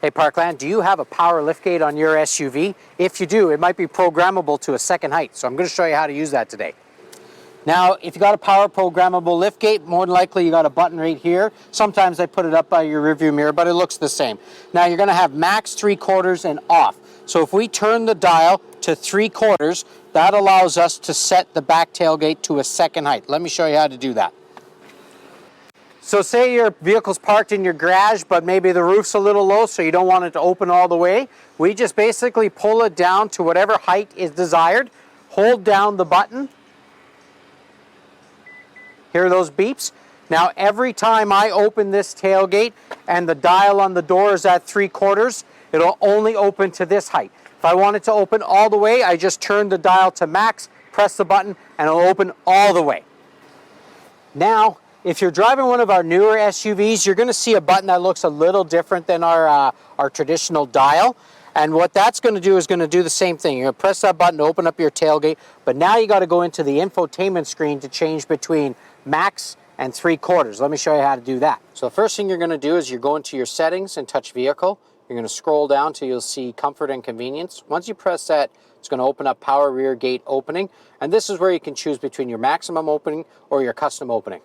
Hey Parkland, do you have a power liftgate on your SUV? If you do, it might be programmable to a second height. So I'm going to show you how to use that today. Now, if you got a power programmable liftgate, more than likely you got a button right here. Sometimes I put it up by your rearview mirror, but it looks the same. Now you're going to have max 3/4 and off. So if we turn the dial to 3/4, that allows us to set the back tailgate to a second height. Let me show you how to do that. So say your vehicle's parked in your garage, but maybe the roof's a little low, so you don't want it to open all the way. We just basically pull it down to whatever height is desired, hold down the button. Hear those beeps? Now every time I open this tailgate and the dial on the door is at 3/4, it'll only open to this height. If I want it to open all the way, I just turn the dial to max, press the button, and it'll open all the way. Now, if you're driving one of our newer SUVs, you're going to see a button that looks a little different than our traditional dial. And what that's going to do is going to do the same thing. You're going to press that button to open up your tailgate, but now you got to go into the infotainment screen to change between max and 3/4. Let me show you how to do that. So the first thing you're going to do is you're going to your settings and touch vehicle. You're going to scroll down till you'll see comfort and convenience. Once you press that, it's going to open up power rear gate opening. And this is where you can choose between your maximum opening or your custom opening.